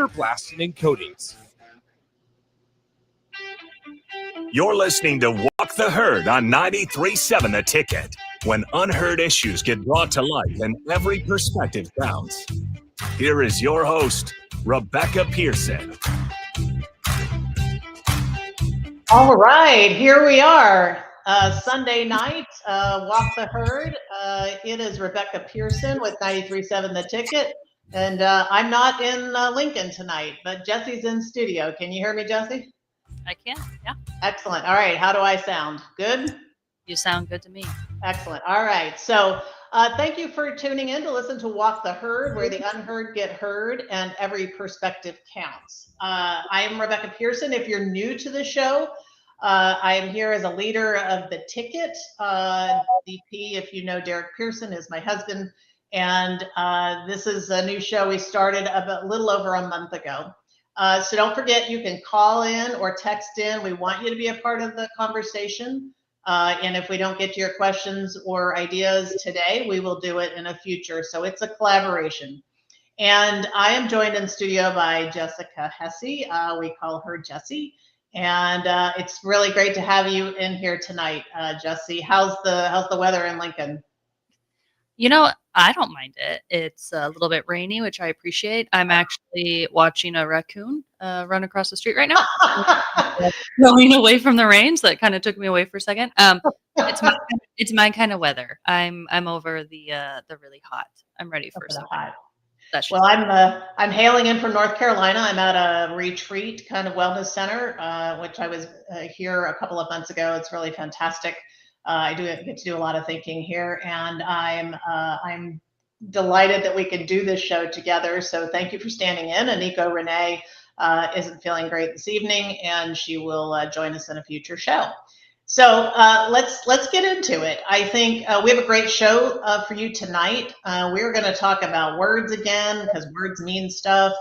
pressure blasting and coatings. You're listening to Walk the Herd on 93.7 The Ticket, when unheard issues get brought to light and every perspective counts. Here is your host, Rebecca Pearson. All right, here we are. Sunday night, Walk the Herd. It is Rebecca Pearson with 93.7 The Ticket. And I'm not in Lincoln tonight, but Jesse's in studio. Can you hear me, Jesse? I can, yeah. Excellent. All right, how do I sound? Good? You sound good to me. Excellent. All right, so thank you for tuning in to listen to Walk the Herd, where the unheard get heard and every perspective counts. I am Rebecca Pearson. If you're new to the show, I am here as a leader of The Ticket. DP, if you know Derek Pearson, is my husband. And this is a new show we started a little over a month ago. So don't forget, you can call in or text in. We want you to be a part of the conversation. And if we don't get to your questions or ideas today, we will do it in a future. So it's a collaboration. And I am joined in studio by Jessica Hesse. We call her Jessie. And it's really great to have you in here tonight, Jessie. How's the weather in Lincoln? You know, I don't mind it. It's a little bit rainy, which I appreciate. I'm actually watching a raccoon run across the street right now, going away from the rain. So that kind of took me away for a second. It's my kind of weather. I'm over the really hot. I'm ready for some hot. Well, I'm hailing in from North Carolina. I'm at a retreat kind of wellness center, which I was here a couple of months ago. It's really fantastic. I get to do a lot of thinking here, and I'm delighted that we can do this show together. So thank you for standing in. Aniko Renee isn't feeling great this evening, and she will join us in a future show. So let's get into it. I think we have a great show for you tonight. We're going to talk about words again, because words mean stuff.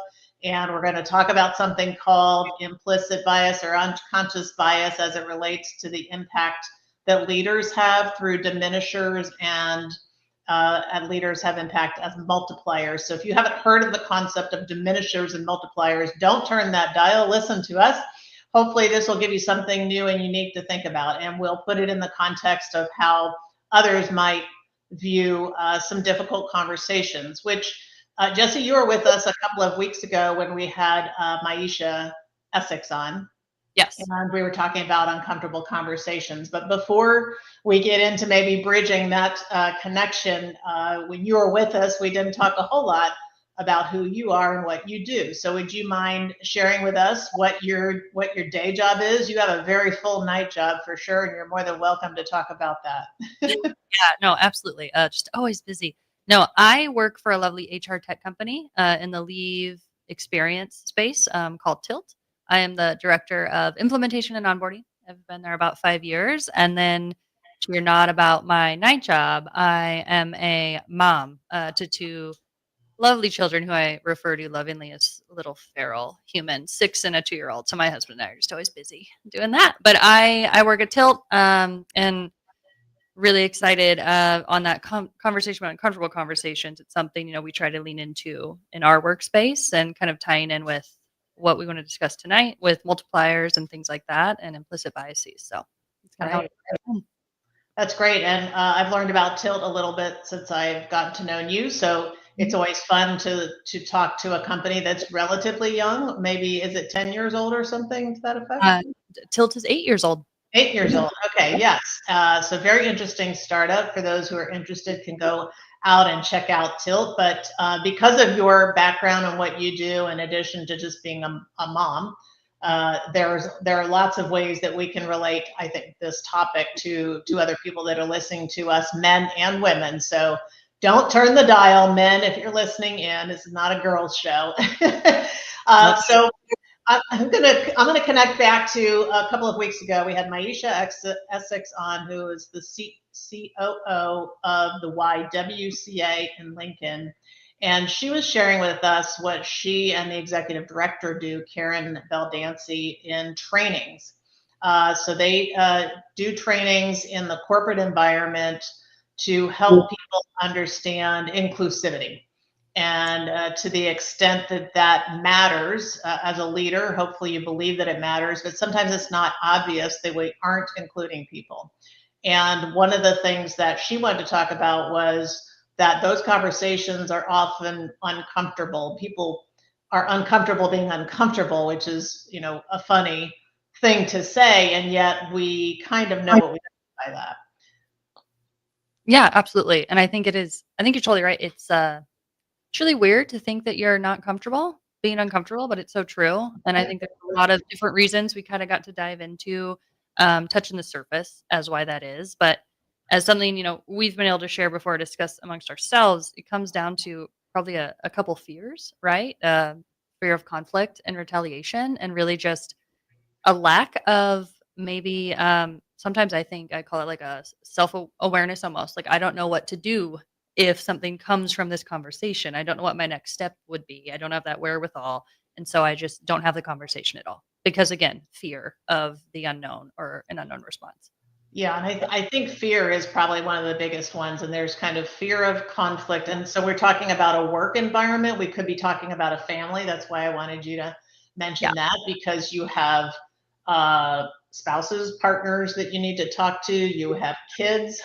And we're going to talk about something called implicit bias or unconscious bias as it relates to the impact that leaders have through diminishers and leaders have impact as multipliers. So if you haven't heard of the concept of diminishers and multipliers, don't turn that dial, listen to us. Hopefully this will give you something new and unique to think about, and we'll put it in the context of how others might view some difficult conversations, which Jesse, you were with us a couple of weeks ago when we had Maisha Essex on. Yes. And we were talking about uncomfortable conversations. But before we get into maybe bridging that connection, when you were with us, we didn't talk a whole lot about who you are and what you do. So would you mind sharing with us what your day job is? You have a very full night job for sure, and you're more than welcome to talk about that. Yeah, no, absolutely. Just always busy. No, I work for a lovely HR tech company in the leave experience space called Tilt. I am the director of implementation and onboarding. I've been there about 5 years. And then to your nod about my night job, I am a mom to two lovely children who I refer to lovingly as little feral humans, 6 and a 2-year-old. So my husband and I are just always busy doing that. But I work at Tilt and really excited on that conversation about uncomfortable conversations. It's something, we try to lean into in our workspace and kind of tying in with what we want to discuss tonight with multipliers and things like that and implicit biases. So it's kind of how That's great. And I've learned about Tilt a little bit since I've gotten to know you. So it's always fun to talk to a company that's relatively young. Maybe, is it 10 years old or something to that effect? Tilt is 8 years old. 8 years old. Okay. Yes. So very interesting startup. For those who are interested, can go out and check out Tilt. But because of your background and what you do, in addition to just being a mom, there are lots of ways that we can relate, I think, this topic to other people that are listening to us, men and women. So don't turn the dial, men, if you're listening in. This is not a girls' show. So I'm gonna connect back to a couple of weeks ago. We had Maisha Essex on, who is the COO of the YWCA in Lincoln. And she was sharing with us what she and the executive director do, Karen Beldancy, in trainings. So they do trainings in the corporate environment to help people understand inclusivity. And to the extent that that matters as a leader, hopefully you believe that it matters, but sometimes it's not obvious that we aren't including people. And one of the things that she wanted to talk about was that those conversations are often uncomfortable. People are uncomfortable being uncomfortable, which is, a funny thing to say. And yet we kind of know what we mean by that. Yeah, absolutely. And I think it is. I think you're totally right. It's really weird to think that you're not comfortable being uncomfortable, but it's so true. And I think there's a lot of different reasons we kind of got to dive into, touching the surface as why that is. But as something, we've been able to share before, discuss amongst ourselves, it comes down to probably a couple fears, right? Fear of conflict and retaliation, and really just a lack of maybe, sometimes I think I call it like a self-awareness almost. Like, I don't know what to do if something comes from this conversation. I don't know what my next step would be. I don't have that wherewithal. And so I just don't have the conversation at all. Because again, fear of the unknown or an unknown response. Yeah, and I think fear is probably one of the biggest ones. And there's kind of fear of conflict. And so we're talking about a work environment. We could be talking about a family. That's why I wanted you to mention Yeah. that, because you have spouses, partners that you need to talk to, you have kids.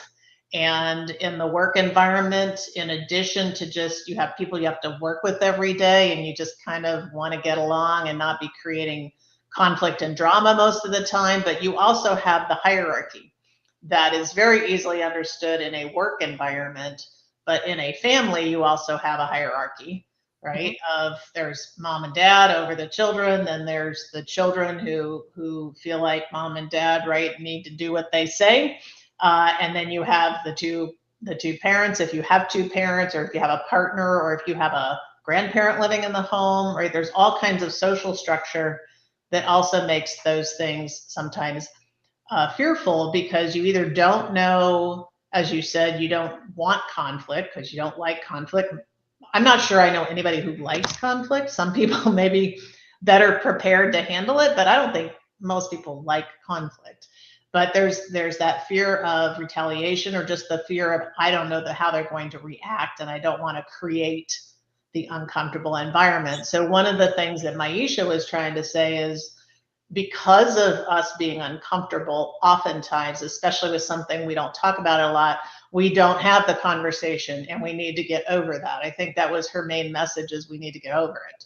And in the work environment, in addition to just you have people you have to work with every day, and you just kind of want to get along and not be creating conflict and drama most of the time, but you also have the hierarchy that is very easily understood in a work environment. But in a family, you also have a hierarchy, Mhm. right? Of there's mom and dad over the children, then there's the children who feel like mom and dad, right, need to do what they say, and then you have the two parents, if you have two parents, or if you have a partner, or if you have a grandparent living in the home, right? There's all kinds of social structure that also makes those things sometimes fearful, because you either don't know, as you said, you don't want conflict because you don't like conflict. I'm not sure I know anybody who likes conflict. Some people may be better prepared to handle it, but I don't think most people like conflict. But there's that fear of retaliation, or just the fear of I don't know how they're going to react, and I don't want to create the uncomfortable environment. So one of the things that Maisha was trying to say is, because of us being uncomfortable, oftentimes, especially with something we don't talk about a lot, we don't have the conversation, and we need to get over that. I think that was her main message, is we need to get over it.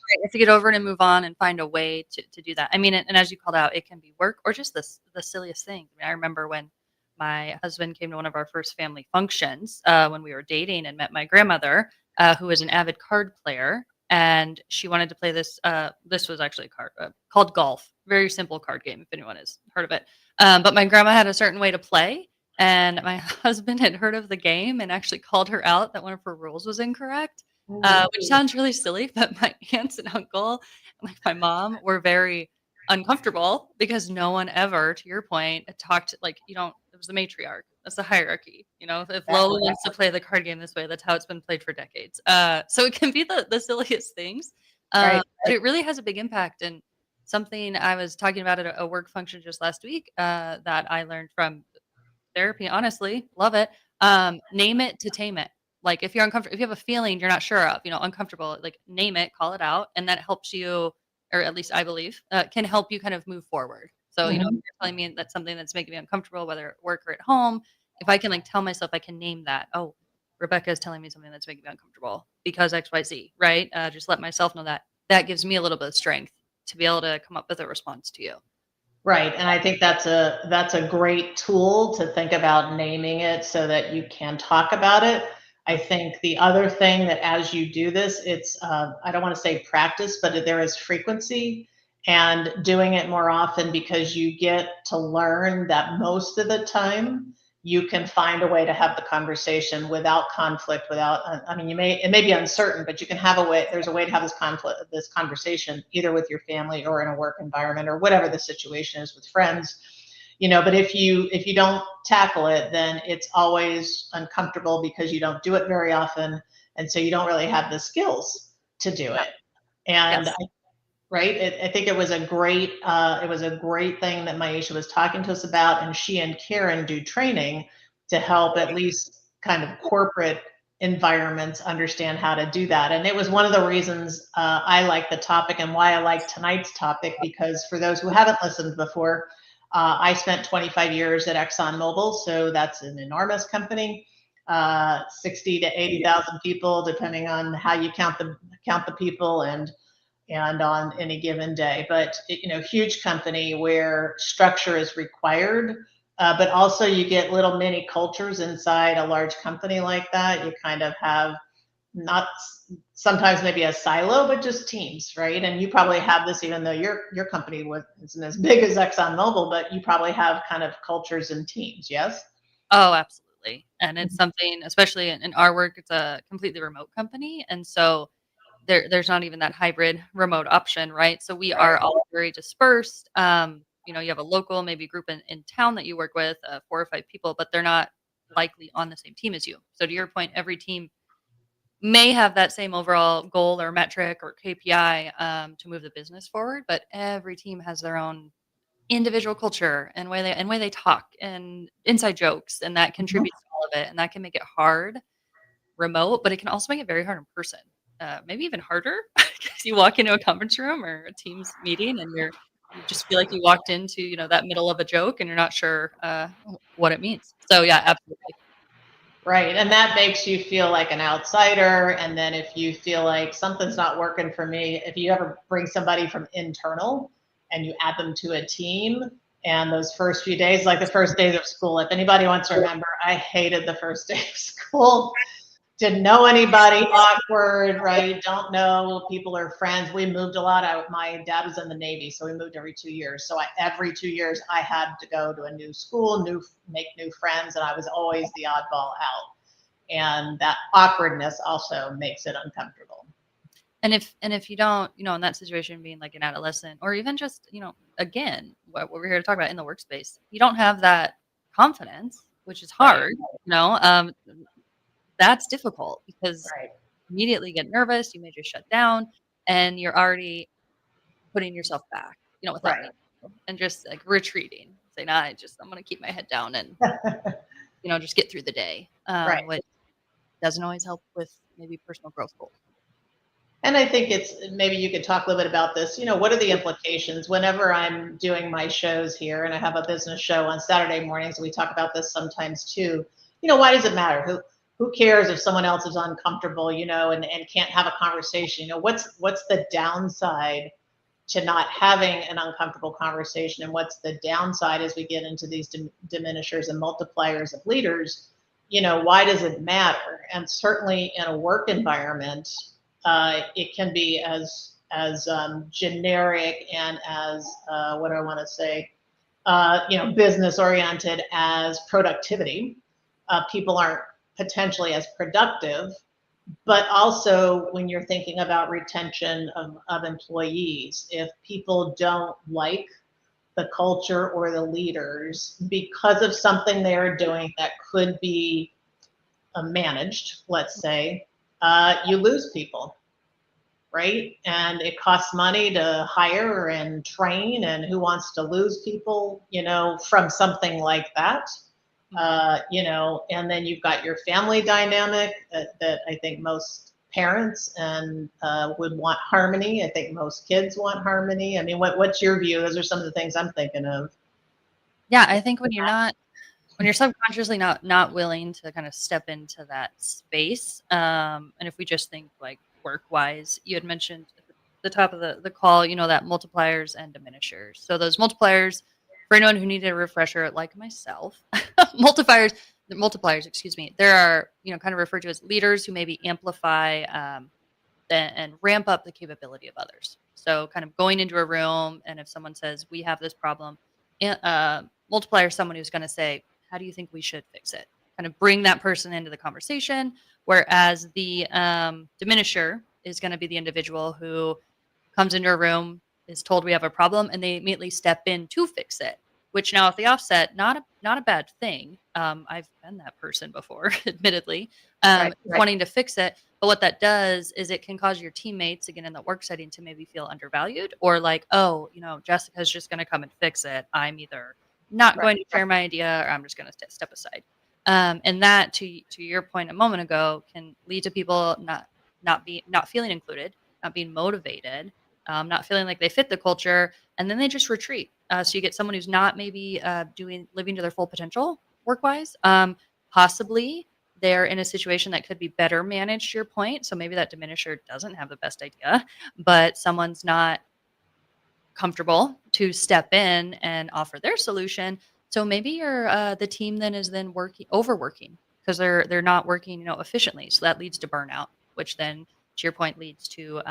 Right, you have to get over it and move on and find a way to do that. I mean, and as you called out, it can be work or just the silliest thing. I remember when my husband came to one of our first family functions, when we were dating, and met my grandmother, who was an avid card player, and she wanted to play this. This was actually a card called golf. Very simple card game, if anyone has heard of it. But my grandma had a certain way to play, and my husband had heard of the game and actually called her out that one of her rules was incorrect. Which sounds really silly, but my aunts and uncle, like my mom, were very uncomfortable because no one ever, to your point, talked like you don't. It was the matriarch. That's the hierarchy. If Lola wants to play the card game this way, that's how it's been played for decades. So it can be the silliest things, Right. but it really has a big impact. And something I was talking about at a work function just last week, that I learned from therapy, honestly, love it. Name it to tame it. Like if you're uncomfortable, if you have a feeling you're not sure of, uncomfortable, like name it, call it out, and that helps you, or at least I believe, can help you kind of move forward. So, if Mhm. you're telling me that's something that's making me uncomfortable, whether at work or at home, if I can like tell myself I can name that, oh, Rebecca is telling me something that's making me uncomfortable because XYZ, right? Just let myself know that. That gives me a little bit of strength to be able to come up with a response to you. Right. And I think that's a great tool to think about, naming it so that you can talk about it. I think the other thing that as you do this, it's I don't want to say practice, but there is frequency, and doing it more often, because you get to learn that most of the time you can find a way to have the conversation without conflict, without I mean, it may be uncertain, but you can have a way, there's a way to have this conversation, either with your family or in a work environment, or whatever the situation is with friends. But if you don't tackle it, then it's always uncomfortable because you don't do it very often, and so you don't really have the skills to do Yeah. it. And Yes. right, I think it was a great thing that Maisha was talking to us about, and she and Karen do training to help at least kind of corporate environments understand how to do that. And it was one of the reasons I like the topic and why I like tonight's topic, because for those who haven't listened before, I spent 25 years at ExxonMobil, so that's an enormous company, 60 to 80,000 people, depending on how you count the people and on any given day. But huge company where structure is required, but also you get little mini cultures inside a large company like that. You kind of have not sometimes maybe a silo, but just teams, right? And you probably have this, even though your company isn't as big as ExxonMobil, but you probably have kind of cultures and teams. Yes. Oh, absolutely. And it's something, especially in our work, it's a completely remote company. And so there's not even that hybrid remote option, right? So we are all very dispersed. You have a local, maybe group in town that you work with, 4 or 5 people, but they're not likely on the same team as you. So to your point, every team may have that same overall goal or metric or KPI to move the business forward, but every team has their own individual culture and way they talk and inside jokes, and that contributes to all of it, and that can make it hard remote, but it can also make it very hard in person. Maybe even harder because you walk into a conference room or a Teams meeting and you just feel like you walked into that middle of a joke and you're not sure what it means. So yeah, absolutely. Right. And that makes you feel like an outsider. And then if you feel like something's not working for me, if you ever bring somebody from internal and you add them to a team, and those first few days, like the first days of school, if anybody wants to remember, I hated the first day of school. Didn't know anybody, awkward, right? Don't know people or friends. We moved a lot. My dad was in the Navy, so we moved every 2 years. So every 2 years, I had to go to a new school, make new friends, and I was always the oddball out. And that awkwardness also makes it uncomfortable. And if you don't, in that situation, being like an adolescent, or even just, again, what we're here to talk about in the workspace, you don't have that confidence, which is hard, that's difficult because immediately get nervous, you may just shut down, and you're already putting yourself back, without meaning to, and just like retreating, saying, I'm going to keep my head down and, just get through the day, which doesn't always help with maybe personal growth goals. And I think maybe you could talk a little bit about this. What are the implications whenever I'm doing my shows here, and I have a business show on Saturday mornings, and we talk about this sometimes too. Why does it matter? Who cares if someone else is uncomfortable, and can't have a conversation? What's the downside to not having an uncomfortable conversation? And what's the downside as we get into these diminishers and multipliers of leaders? Why does it matter? And certainly in a work environment, it can be as generic and as what do I want to say, business oriented as productivity. People aren't potentially as productive, but also when you're thinking about retention of employees, if people don't like the culture or the leaders because of something they're doing that could be managed, let's say, you lose people, right? And it costs money to hire and train, and who wants to lose people, from something like that? And then you've got your family dynamic that I think most parents and would want harmony. I think most kids want harmony. I mean, what's your view? Those are some of the things I'm thinking of. Yeah, I think when you're subconsciously not willing to kind of step into that space, and if we just think like work-wise, you had mentioned at the top of the call, that multipliers and diminishers. So those multipliers, for anyone who needed a refresher like myself, multipliers, excuse me, there are, kind of referred to as leaders who maybe amplify and ramp up the capability of others. So kind of going into a room, and if someone says, we have this problem, multiplier is someone who's going to say, how do you think we should fix it? Kind of bring that person into the conversation. Whereas the diminisher is going to be the individual who comes into a room, is told we have a problem, and they immediately step in to fix it. Which now, at the offset, not a bad thing. I've been that person before, admittedly, wanting to fix it. But what that does is it can cause your teammates, again, in the work setting, to maybe feel undervalued, or like, oh, Jessica's just going to come and fix it. I'm either not going to share my idea, or I'm just going to step aside. And that, to your point a moment ago, can lead to people not feeling included, not being motivated, not feeling like they fit the culture, and then they just retreat. So you get someone who's not maybe living to their full potential work wise. Possibly they're in a situation that could be better managed, to your point. So maybe that diminisher doesn't have the best idea, but someone's not comfortable to step in and offer their solution. So maybe the team then is overworking because they're not working, efficiently. So that leads to burnout, which then, to your point, leads to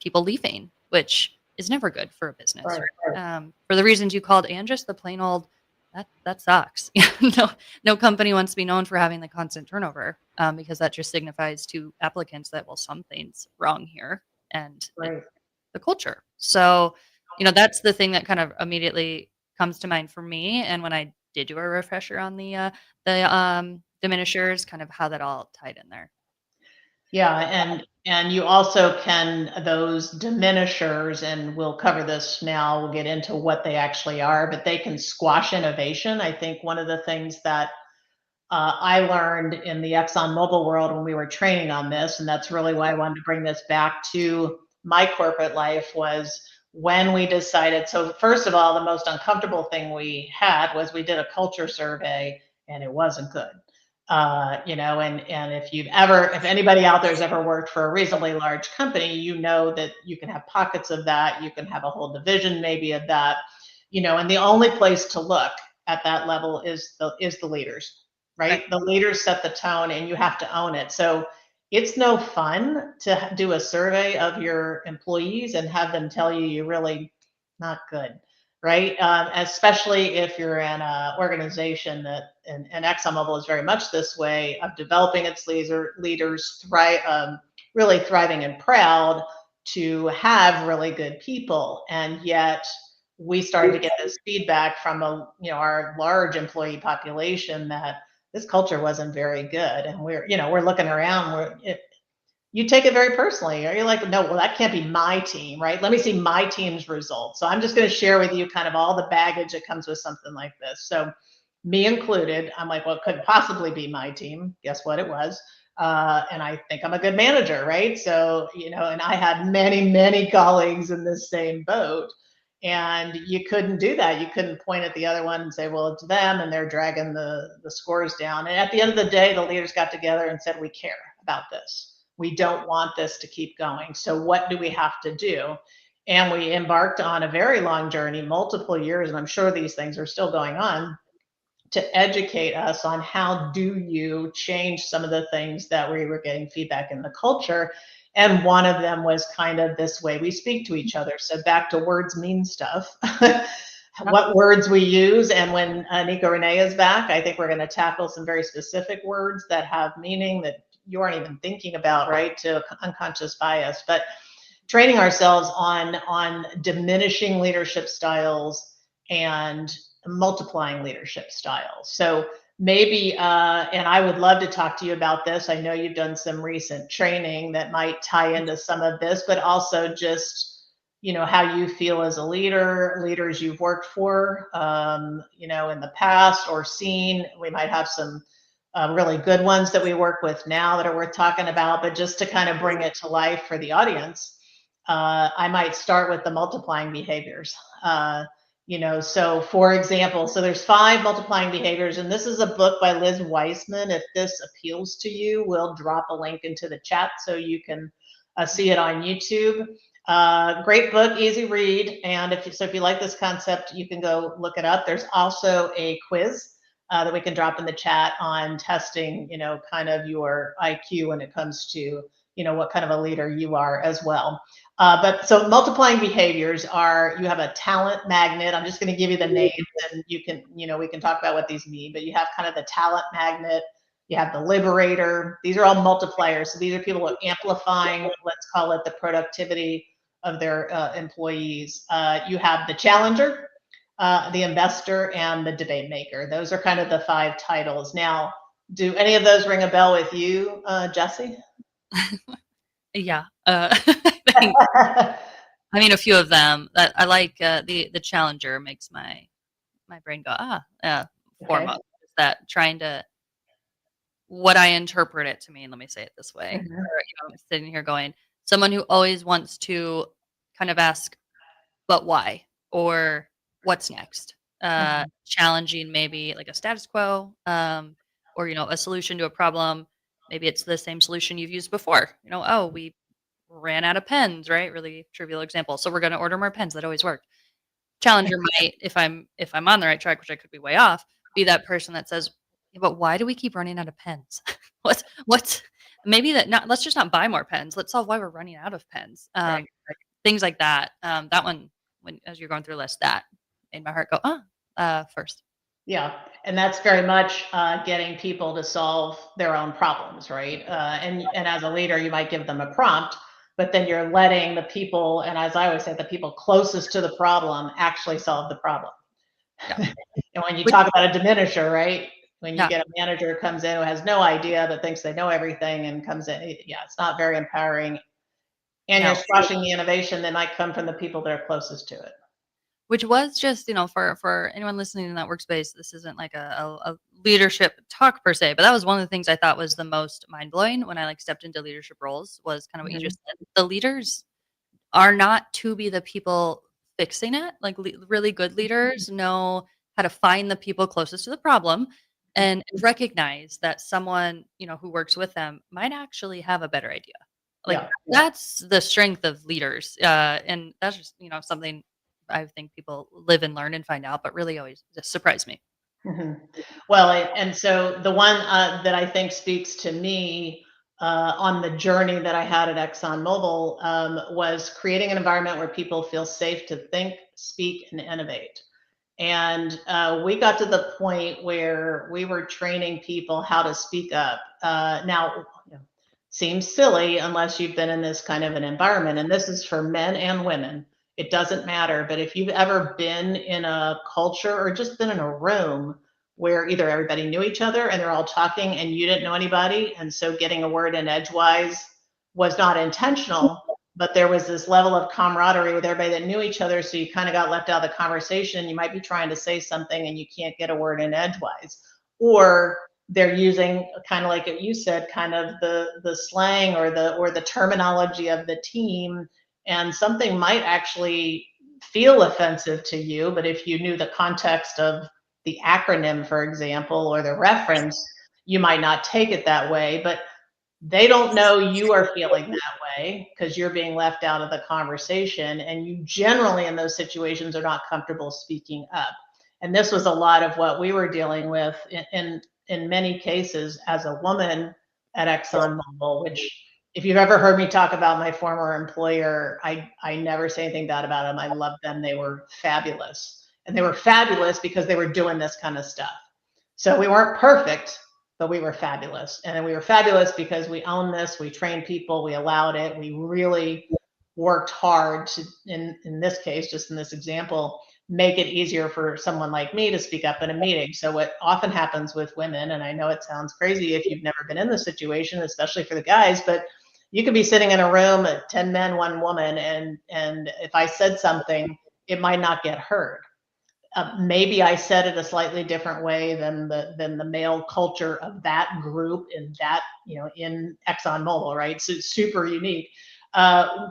people leaving, which is never good for a business. Right. For the reasons you called, and just the plain old that sucks. No company wants to be known for having the constant turnover, because that just signifies to applicants that, well, something's wrong here, and Right. the culture. So, that's the thing that kind of immediately comes to mind for me. And when I did do a refresher on the diminishers, kind of how that all tied in there. Yeah, and you also can those diminishers, and we'll cover this now. We'll get into what they actually are, but they can squash innovation. I think one of the things that I learned in the ExxonMobil world when we were training on this, and that's really why I wanted to bring this back to my corporate life, was when we decided. So, first of all, the most uncomfortable thing we had was we did a culture survey, and it wasn't good. And if anybody out there has ever worked for a reasonably large company, that you can have pockets of that, you can have a whole division maybe of that, and the only place to look at that level is the leaders, right? The leaders set the tone and you have to own it. So it's no fun to do a survey of your employees and have them tell you you're really not good, right? Especially if you're in an organization and ExxonMobil is very much this way of developing its leaders, really thriving and proud to have really good people. And yet we started to get this feedback from our large employee population that this culture wasn't very good. And we're looking around, you take it very personally. Are you like, no, well, that can't be my team, right? Let me see my team's results. So I'm just going to share with you kind of all the baggage that comes with something like this. So me included, I'm like, well, it couldn't possibly be my team. Guess what it was? And I think I'm a good manager, right? So, and I had many, many colleagues in this same boat. And you couldn't do that. You couldn't point at the other one and say, well, it's them and they're dragging the scores down. And at the end of the day, the leaders got together and said, we care about this. We don't want this to keep going. So what do we have to do? And we embarked on a very long journey, multiple years, and I'm sure these things are still going on, to educate us on how do you change some of the things that we were getting feedback in the culture. And one of them was kind of this way we speak to each other. So back to words mean stuff. What words we use. And when Nico Renee is back, I think we're going to tackle some very specific words that have meaning that you aren't even thinking about, right? To unconscious bias. But training ourselves on diminishing leadership styles and multiplying leadership styles. So maybe, and I would love to talk to you about this. I know you've done some recent training that might tie into some of this, but also just, how you feel as a leaders you've worked for, in the past or seen. We might have some really good ones that we work with now that are worth talking about, but just to kind of bring it to life for the audience, I might start with the multiplying behaviors. So for example, so there's 5 multiplying behaviors, and this is a book by Liz Weissman. If this appeals to you, we'll drop a link into the chat so you can see it on YouTube. Great book, easy read. And if you like this concept, you can go look it up. There's also a quiz that we can drop in the chat on testing, kind of your IQ when it comes to, what kind of a leader you are as well. But so multiplying behaviors are, you have a talent magnet. I'm just going to give you the names and you can, we can talk about what these mean, but you have kind of the talent magnet, you have the liberator. These are all multipliers. So these are people who are amplifying, let's call it the productivity of their employees. You have the challenger, the investor, and the debate maker. Those are kind of the 5 titles. Now, do any of those ring a bell with you, Jesse? Yeah. I mean, a few of them. That I like. The challenger makes my brain go, foremost. That trying to what I interpret it to mean. Let me say it this way. Mhm. Or, I'm sitting here going, someone who always wants to kind of ask, but why? Or what's next? Mhm. Challenging maybe like a status quo, or, a solution to a problem. Maybe it's the same solution you've used before. Oh, we ran out of pens, right? Really trivial example. So we're going to order more pens. That always worked. Challenger might, if I'm on the right track, which I could be way off, be that person that says, "Yeah, but why do we keep running out of pens? What's maybe that not let's just not buy more pens. Let's solve why we're running out of pens." Right. Things like that. That one, when as you're going through a list, that made my heart go, first. Yeah, and that's very much getting people to solve their own problems, right? And as a leader, you might give them a prompt, but then you're letting the people, and as I always say, the people closest to the problem actually solve the problem. Yeah. And when you Which, talk about a diminisher, right? When you yeah, get a manager who comes in who has no idea but thinks they know everything and comes in, yeah, it's not very empowering. And you're no. squashing the innovation that might come from the people that are closest to it. Which was just, for anyone listening in that workspace, this isn't like a leadership talk per se, but that was one of the things I thought was the most mind blowing when I like stepped into leadership roles was kind of what you Mhm. just said. The leaders are not to be the people fixing it. Like really good leaders know how to find the people closest to the problem and recognize that someone, who works with them might actually have a better idea. Like Yeah. that's the strength of leaders. And that's just, something I think people live and learn and find out, but really always just surprised me. Mhm. Well, and so the one that I think speaks to me on the journey that I had at ExxonMobil was creating an environment where people feel safe to think, speak, and innovate. And we got to the point where we were training people how to speak up. Now, seems silly unless you've been in this kind of an environment, and this is for men and women. It doesn't matter. But if you've ever been in a culture or just been in a room where either everybody knew each other and they're all talking and you didn't know anybody, and so getting a word in edgewise was not intentional, but there was this level of camaraderie with everybody that knew each other, so you kind of got left out of the conversation. You might be trying to say something and you can't get a word in edgewise, or they're using kind of like what you said, kind of the slang or the terminology of the team, and something might actually feel offensive to you, but if you knew the context of the acronym, for example, or the reference, you might not take it that way. But they don't know you are feeling that way because you're being left out of the conversation, and you generally in those situations are not comfortable speaking up. And this was a lot of what we were dealing with in many cases as a woman at ExxonMobil, which if you've ever heard me talk about my former employer, I never say anything bad about them. I loved them. They were fabulous. And they were fabulous because they were doing this kind of stuff. So we weren't perfect, but we were fabulous. And we were fabulous because we owned this, we trained people, we allowed it, we really worked hard to, in this case, just in this example, make it easier for someone like me to speak up in a meeting. So what often happens with women, and I know it sounds crazy if you've never been in this situation, especially for the guys, but you could be sitting in a room at 10 men, one woman, and if I said something, it might not get heard. Maybe I said it a slightly different way than the male culture of that group in that, in ExxonMobil, right? So it's super unique.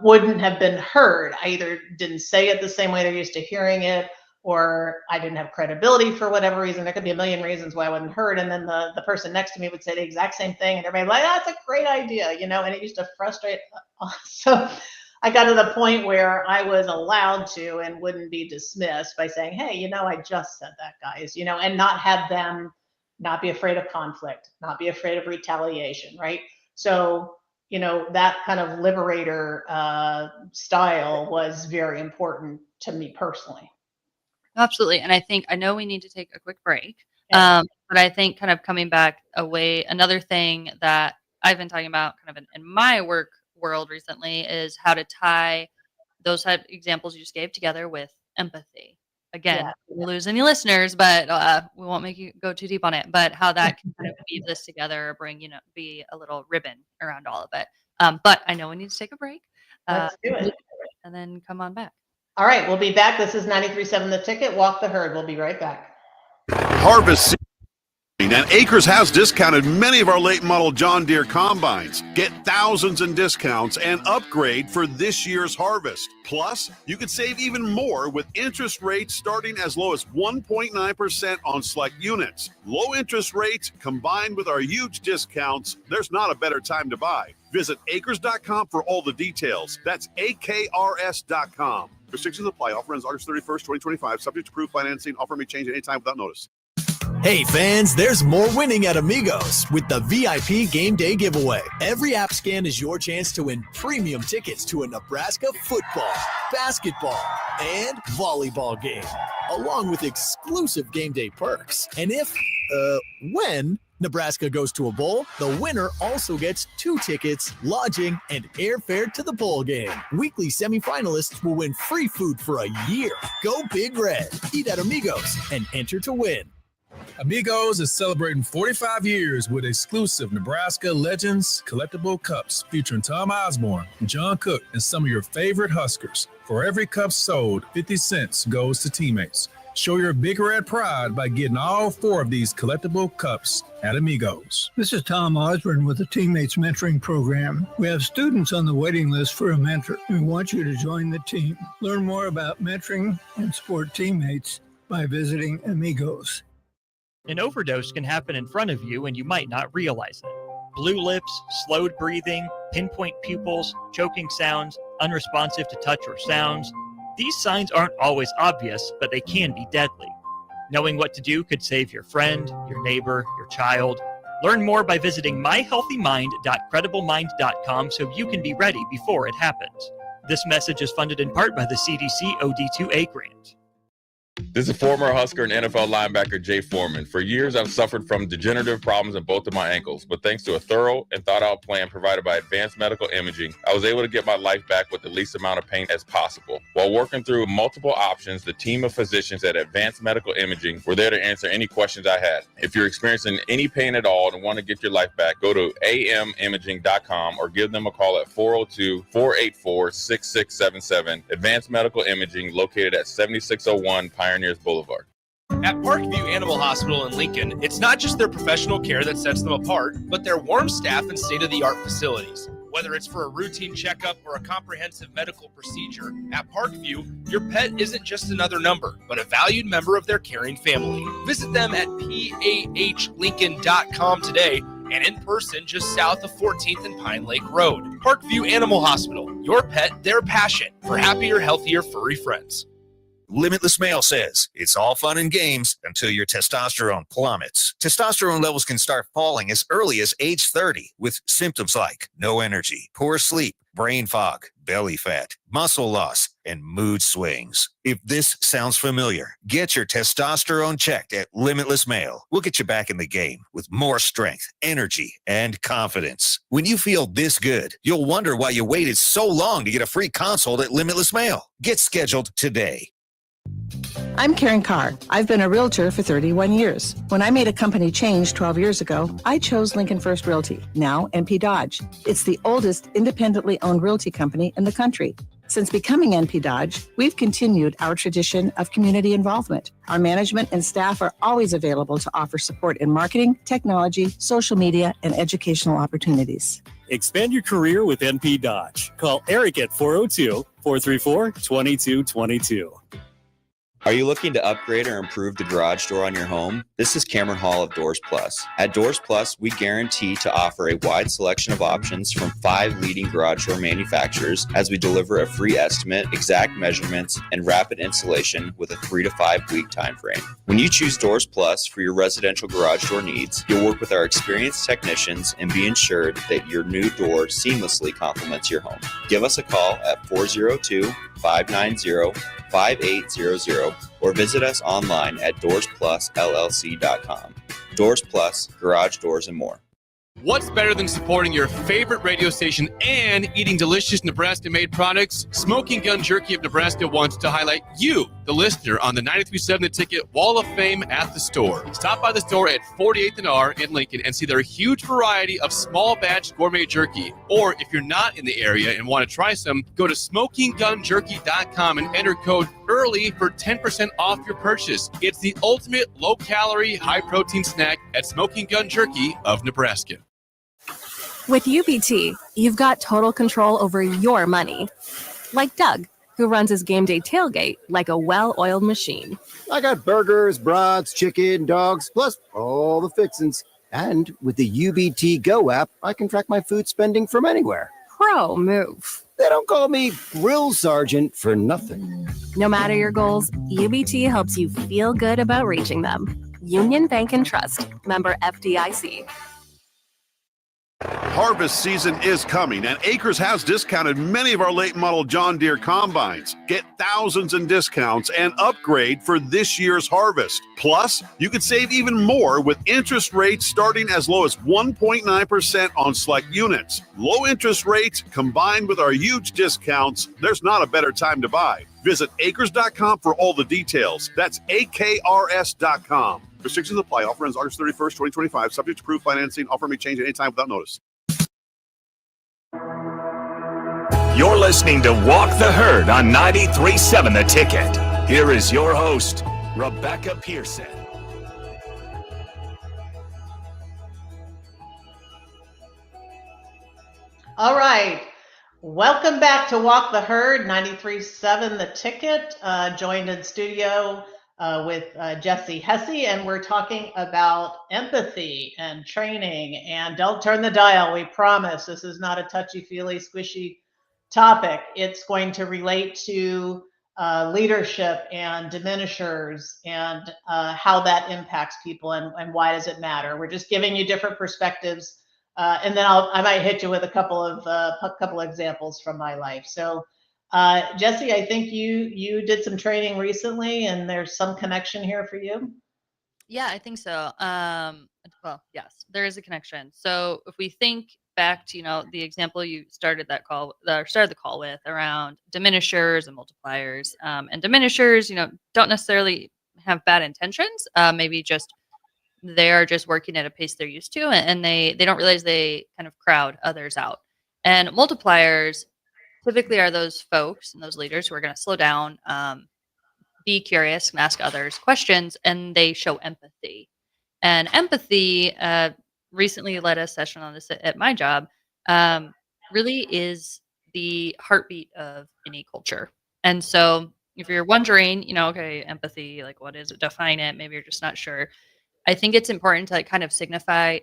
Wouldn't have been heard. I either didn't say it the same way they're used to hearing it, or I didn't have credibility for whatever reason. There could be a million reasons why I wasn't heard. And then the person next to me would say the exact same thing, and everybody like, that's a great idea, and it used to frustrate. So I got to the point where I was allowed to and wouldn't be dismissed by saying, hey, I just said that, guys, and not have them not be afraid of conflict, not be afraid of retaliation, right? So, that kind of liberator style was very important to me personally. Absolutely. And I know we need to take a quick break. Yeah. But I think kind of coming back another thing that I've been talking about kind of in my work world recently is how to tie those type examples you just gave together with empathy. Again, Yeah. we'll lose any listeners, but we won't make you go too deep on it. But how that can kind of weave this together, be a little ribbon around all of it. But I know we need to take a break. Let's do it. And then come on back. All right, we'll be back. This is 93.7 The Ticket. Walk the Herd. We'll be right back. Harvest harvesting, and Acres has discounted many of our late model John Deere combines. Get thousands in discounts and upgrade for this year's harvest. Plus, you could save even more with interest rates starting as low as 1.9% on select units. Low interest rates combined with our huge discounts, there's not a better time to buy. Visit acres.com for all the details. That's AKRS.com. Restrictions apply. Offer ends August 31st, 2025. Subject to approved financing. Offer may change at any time without notice. Hey fans, there's more winning at Amigos with the VIP Game Day giveaway. Every app scan is your chance to win premium tickets to a Nebraska football, basketball, and volleyball game, along with exclusive game day perks. And when Nebraska goes to a bowl, the winner also gets 2 tickets, lodging, and airfare to the bowl game. Weekly semifinalists will win free food for a year. Go Big Red. Eat at Amigos and enter to win. Amigos is celebrating 45 years with exclusive Nebraska Legends collectible cups featuring Tom Osborne, John Cook, and some of your favorite Huskers. For every cup sold, 50 cents goes to teammates. Show your Big Red pride by getting all 4 of these collectible cups at Amigos. This is Tom Osborne with the Teammates Mentoring Program. We have students on the waiting list for a mentor. We want you to join the team. Learn more about mentoring and support teammates by visiting Amigos. An overdose can happen in front of you and you might not realize it. Blue lips, slowed breathing, pinpoint pupils, choking sounds, unresponsive to touch or sounds. These signs aren't always obvious, but they can be deadly. Knowing what to do could save your friend, your neighbor, your child. Learn more by visiting myhealthymind.crediblemmind.com so you can be ready before it happens. This message is funded in part by the CDC OD2A grant. This is former Husker and NFL linebacker Jay Foreman. For years, I've suffered from degenerative problems in both of my ankles, but thanks to a thorough and thought-out plan provided by Advanced Medical Imaging, I was able to get my life back with the least amount of pain as possible. While working through multiple options, the team of physicians at Advanced Medical Imaging were there to answer any questions I had. If you're experiencing any pain at all and want to get your life back, go to amimaging.com or give them a call at 402-484-6677. Advanced Medical Imaging, located at 7601 Pioneers Boulevard. At Parkview Animal Hospital in Lincoln, it's not just their professional care that sets them apart, but their warm staff and state-of-the-art facilities. Whether it's for a routine checkup or a comprehensive medical procedure, at Parkview, your pet isn't just another number, but a valued member of their caring family. Visit them at pahlincoln.com today and in person just south of 14th and Pine Lake Road. Parkview Animal Hospital, your pet, their passion for happier, healthier, furry friends. Limitless Male says, it's all fun and games until your testosterone plummets. Testosterone levels can start falling as early as age 30 with symptoms like no energy, poor sleep, brain fog, belly fat, muscle loss, and mood swings. If this sounds familiar, get your testosterone checked at Limitless Male. We'll get you back in the game with more strength, energy, and confidence. When you feel this good, you'll wonder why you waited so long to get a free consult at Limitless Male. Get scheduled today. I'm Karen Carr. I've been a realtor for 31 years. When I made a company change 12 years ago, I chose Lincoln First Realty, now NP Dodge. It's the oldest independently owned realty company in the country. Since becoming NP Dodge, we've continued our tradition of community involvement. Our management and staff are always available to offer support in marketing, technology, social media, and educational opportunities. Expand your career with NP Dodge. Call Eric at 402-434-2222. Are you looking to upgrade or improve the garage door on your home? This is Cameron Hall of Doors Plus. At Doors Plus, we guarantee to offer a wide selection of options from 5 leading garage door manufacturers as we deliver a free estimate, exact measurements, and rapid installation with a 3 to 5 week time frame. When you choose Doors Plus for your residential garage door needs, you'll work with our experienced technicians and be ensured that your new door seamlessly complements your home. Give us a call at 402-590-5800 or visit us online at DoorsPlusLLC.com. Doors Plus, garage doors and more. What's better than supporting your favorite radio station and eating delicious Nebraska-made products? Smoking Gun Jerky of Nebraska wants to highlight you, the listener on the 93.7 The Ticket Wall of Fame at the store. Stop by the store at 48th and R in Lincoln and see their huge variety of small batch gourmet jerky. Or if you're not in the area and want to try some, go to smokinggunjerky.com and enter code EARLY for 10% off your purchase. It's the ultimate low-calorie, high-protein snack at Smoking Gun Jerky of Nebraska. With UBT, you've got total control over your money. Like Doug, who runs his game day tailgate like a well-oiled machine. I got burgers, brats, chicken, dogs, plus all the fixins. And with the UBT Go app, I can track my food spending from anywhere. Pro move. They don't call me Grill Sergeant for nothing. No matter your goals, UBT helps you feel good about reaching them. Union Bank and Trust. Member FDIC. Harvest season is coming, and Acres has discounted many of our late model John Deere combines. Get thousands in discounts and upgrade for this year's harvest. Plus, you can save even more with interest rates starting as low as 1.9% on select units. Low interest rates combined with our huge discounts, there's not a better time to buy. Visit acres.com for all the details. That's AKRS.com. Restrictions apply. Offer ends August 31st, 2025. Subject to approved financing. Offer may change at any time without notice. You're listening to Walk the Herd on 93.7 The Ticket. Here is your host, Rebecca Pearson. All right. Welcome back to Walk the Herd, 93.7 The Ticket. Joined in studio with Jesse Hesse, and we're talking about empathy and training. And don't turn the dial, we promise. This is not a touchy-feely, squishy topic. It's going to relate to leadership and diminishers and how that impacts people and why does it matter. We're just giving you different perspectives, and then I might hit you with a couple of examples from my life. So Jesse, I think you did some training recently, and there's some connection here for you. Yeah, I think so. Well, yes, there is a connection. So if we think back to, the example you started the call with around diminishers and multipliers, and diminishers, don't necessarily have bad intentions. Maybe just they are just working at a pace they're used to, and they don't realize they kind of crowd others out. And multipliers typically are those folks and those leaders who are going to slow down, be curious, and ask others questions, and they show empathy. And empathy, recently led a session on this at my job, really is the heartbeat of any culture. And so if you're wondering, okay, empathy, like what is it? Define it. Maybe you're just not sure. I think it's important to kind of signify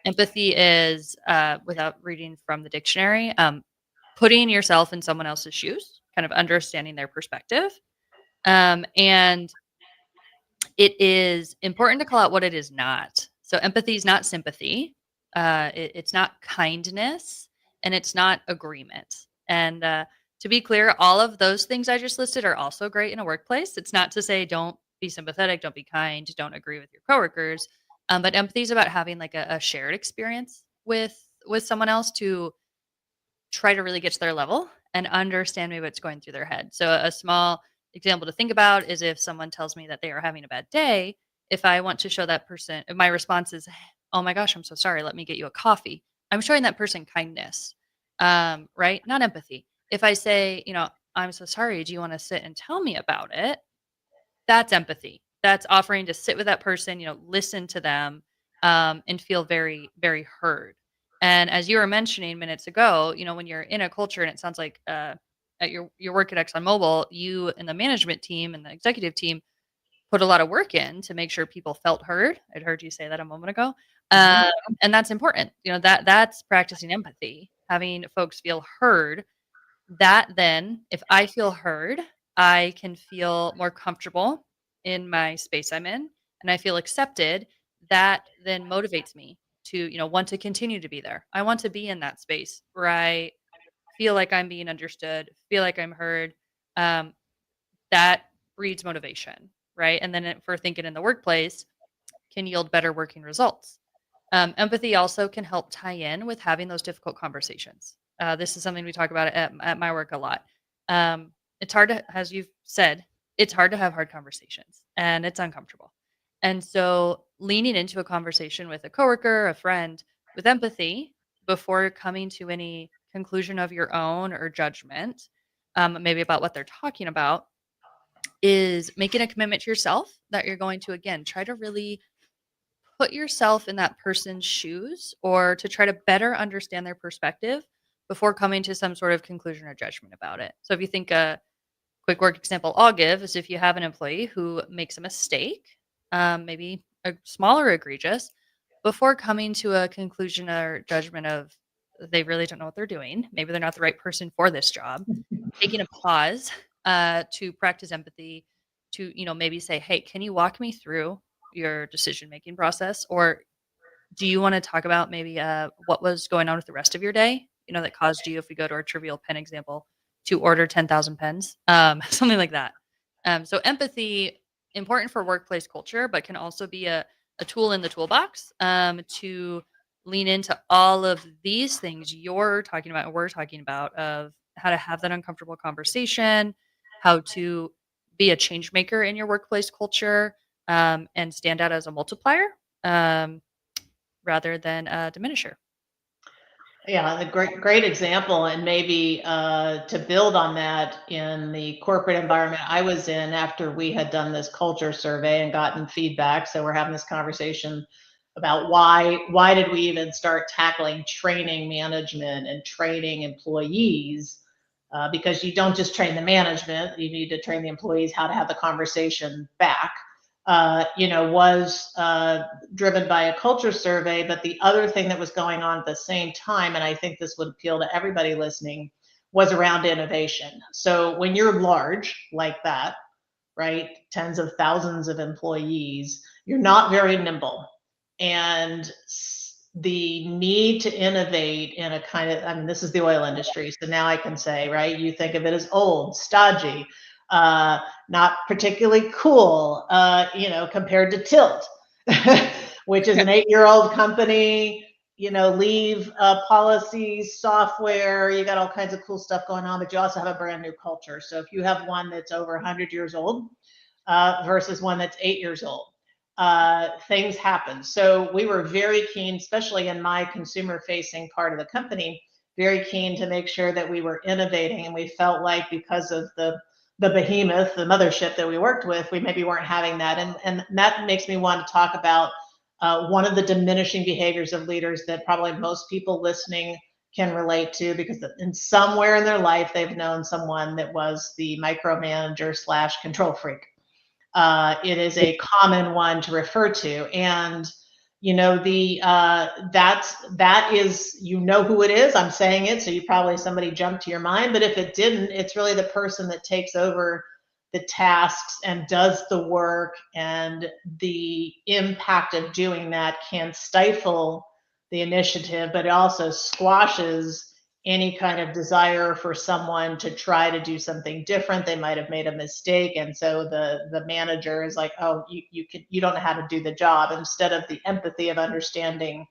empathy is, without reading from the dictionary, putting yourself in someone else's shoes, kind of understanding their perspective. And it is important to call out what it is not. So empathy is not sympathy. It's not kindness, and it's not agreement. And to be clear, all of those things I just listed are also great in a workplace. It's not to say don't be sympathetic, don't be kind, don't agree with your coworkers. But empathy is about having like a shared experience with someone else to try to really get to their level and understand maybe what's going through their head. So a small example to think about is if someone tells me that they are having a bad day, if I want to show that person, if my response is, oh my gosh, I'm so sorry, let me get you a coffee, I'm showing that person kindness, right? Not empathy. If I say, I'm so sorry, do you want to sit and tell me about it? That's empathy. That's offering to sit with that person, listen to them, and feel very, very heard. And as you were mentioning minutes ago, when you're in a culture, and it sounds like at your work at ExxonMobil, you and the management team and the executive team put a lot of work in to make sure people felt heard. I'd heard you say that a moment ago. And that's important. That's practicing empathy, having folks feel heard. That then, if I feel heard, I can feel more comfortable in my space I'm in, and I feel accepted. That then motivates me to, want to continue to be there. I want to be in that space where I feel like I'm being understood, feel like I'm heard. That breeds motivation, right? And then if we're thinking in the workplace, can yield better working results. Empathy also can help tie in with having those difficult conversations. This is something we talk about at my work a lot. It's hard to, as you've said, it's hard to have hard conversations and it's uncomfortable. And so leaning into a conversation with a coworker, a friend, with empathy before coming to any conclusion of your own or judgment, maybe about what they're talking about, is making a commitment to yourself that you're going to, again, try to really put yourself in that person's shoes or to try to better understand their perspective before coming to some sort of conclusion or judgment about it. So if you think a quick work example I'll give is if you have an employee who makes a mistake, maybe a smaller egregious, before coming to a conclusion or judgment of they really don't know what they're doing, maybe they're not the right person for this job, taking a pause to practice empathy, to maybe say, hey, can you walk me through your decision making process, or do you want to talk about maybe what was going on with the rest of your day, that caused you, if we go to our trivial pen example, to order 10,000 pens, something like that. So empathy, important for workplace culture, but can also be a tool in the toolbox to lean into all of these things you're talking about and we're talking about, of how to have that uncomfortable conversation, how to be a change maker in your workplace culture, and stand out as a multiplier rather than a diminisher. Yeah, the great example, and maybe to build on that, in the corporate environment I was in, after we had done this culture survey and gotten feedback, so we're having this conversation about why did we even start tackling training management and training employees, because you don't just train the management, you need to train the employees how to have the conversation back. Was driven by a culture survey. But the other thing that was going on at the same time, and I think this would appeal to everybody listening, was around innovation. So when you're large like that, right, tens of thousands of employees, you're not very nimble. And the need to innovate in a kind of, I mean, this is the oil industry, so now I can say, right, you think of it as old, stodgy, not particularly cool, compared to Tilt, which is an 8-year-old company, leave policies, software, you got all kinds of cool stuff going on, but you also have a brand new culture. So if you have one that's over 100 years old versus one that's 8 years old, things happen. So we were very keen, especially in my consumer facing part of the company, very keen to make sure that we were innovating. And we felt like because of the behemoth, the mothership that we worked with, we maybe weren't having that. And that makes me want to talk about one of the diminishing behaviors of leaders that probably most people listening can relate to, because in somewhere in their life, they've known someone that was the micromanager / control freak. It is a common one to refer to. And that is, who it is. I'm saying it, so you probably, somebody jumped to your mind, but if it didn't, it's really the person that takes over the tasks and does the work, and the impact of doing that can stifle the initiative, but it also squashes any kind of desire for someone to try to do something different. They might have made a mistake, and so the manager is like, oh, you don't know how to do the job, instead of the empathy of understanding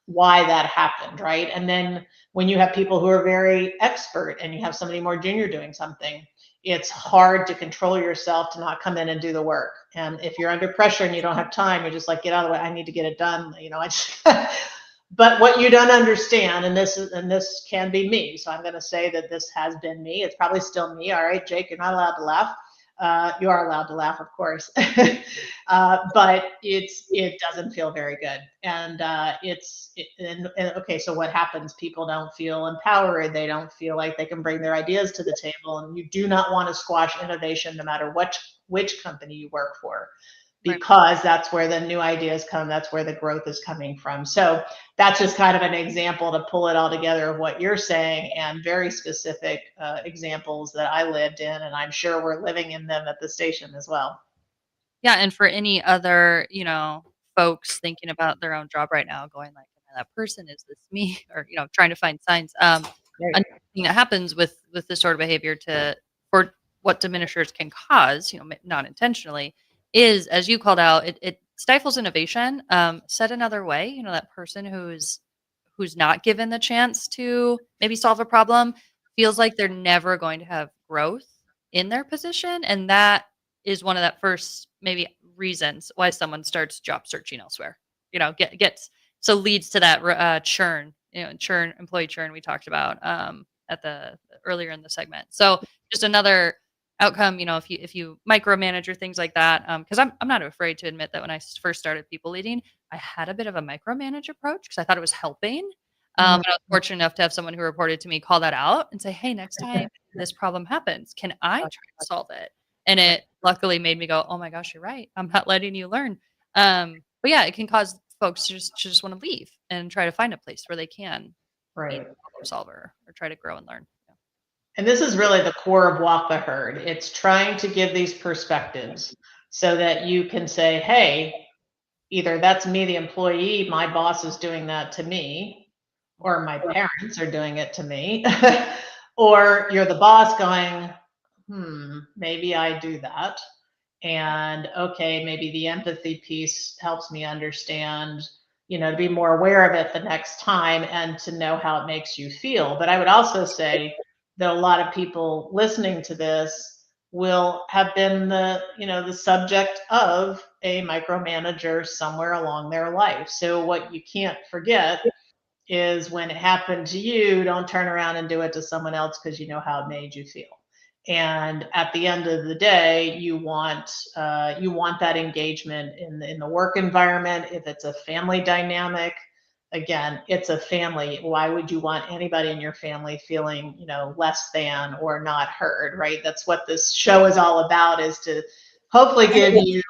why that happened, right? And then when you have people who are very expert and you have somebody more junior doing something, it's hard to control yourself to not come in and do the work. And if you're under pressure and you don't have time, you're just like, get out of the way, I need to get it done. But what you don't understand, and this can be me, so I'm going to say that this has been me. It's probably still me. All right, Jake, you're not allowed to laugh. You are allowed to laugh, of course, but it doesn't feel very good. And okay, so what happens? People don't feel empowered. They don't feel like they can bring their ideas to the table. And you do not want to squash innovation, no matter which company you work for, because that's where the new ideas come. That's where the growth is coming from. So that's just kind of an example to pull it all together of what you're saying, and very specific examples that I lived in, and I'm sure we're living in them at the station as well. Yeah, and for any other, folks thinking about their own job right now, going like, that person, is this me? Or, trying to find signs. Another thing that happens with this sort of behavior for what diminishers can cause, not intentionally, is, as you called out, it stifles innovation. Said another way, that person who's not given the chance to maybe solve a problem feels like they're never going to have growth in their position, and that is one of that first maybe reasons why someone starts job searching elsewhere. Gets so leads to that churn, employee churn we talked about at the earlier in the segment. So just another outcome, if you micromanage or things like that, because I'm not afraid to admit that when I first started people leading, I had a bit of a micromanage approach because I thought it was helping. And I was fortunate enough to have someone who reported to me call that out and say, hey, next time this problem happens, can I try to solve it? And it luckily made me go, oh my gosh, you're right. I'm not letting you learn. But yeah, it can cause folks to just want to leave and try to find a place where they can be a problem solver or try to grow and learn. And this is really the core of Walk the Herd. It's trying to give these perspectives so that you can say, hey, either that's me, the employee, my boss is doing that to me, or my parents are doing it to me, or you're the boss going, maybe I do that. And okay, maybe the empathy piece helps me understand, to be more aware of it the next time and to know how it makes you feel. But I would also say that a lot of people listening to this will have been the subject of a micromanager somewhere along their life. So what you can't forget is when it happened to you, don't turn around and do it to someone else because you know how it made you feel. And at the end of the day, you want that engagement in the work environment. If it's a family dynamic, again, it's a family. Why would you want anybody in your family feeling, less than or not heard, right? That's what this show is all about, is to hopefully give you,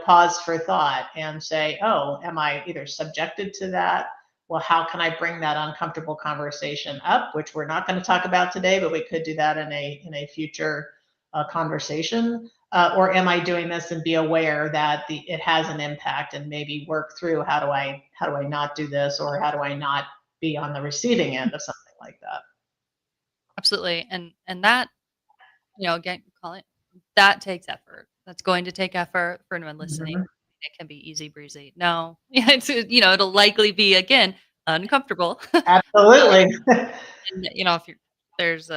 pause for thought and say, oh, am I either subjected to that? Well, how can I bring that uncomfortable conversation up, which we're not going to talk about today, but we could do that in a future conversation. Or am I doing this and be aware that it has an impact, and maybe work through how do I not do this, or how do I not be on the receiving end of something like that? Absolutely. And that, again, that takes effort. That's going to take effort for anyone listening. Mm-hmm. It can be easy breezy. No, it'll likely be, again, uncomfortable. Absolutely. And, if there's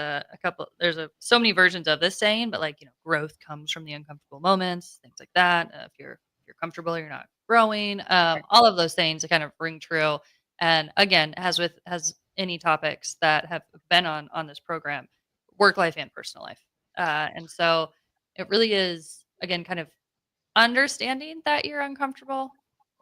so many versions of this saying, but growth comes from the uncomfortable moments, things like that. If you're comfortable, you're not growing. All of those things that kind of ring true. And again, as any topics that have been on this program, work life and personal life. And so it really is, again, kind of understanding that you're uncomfortable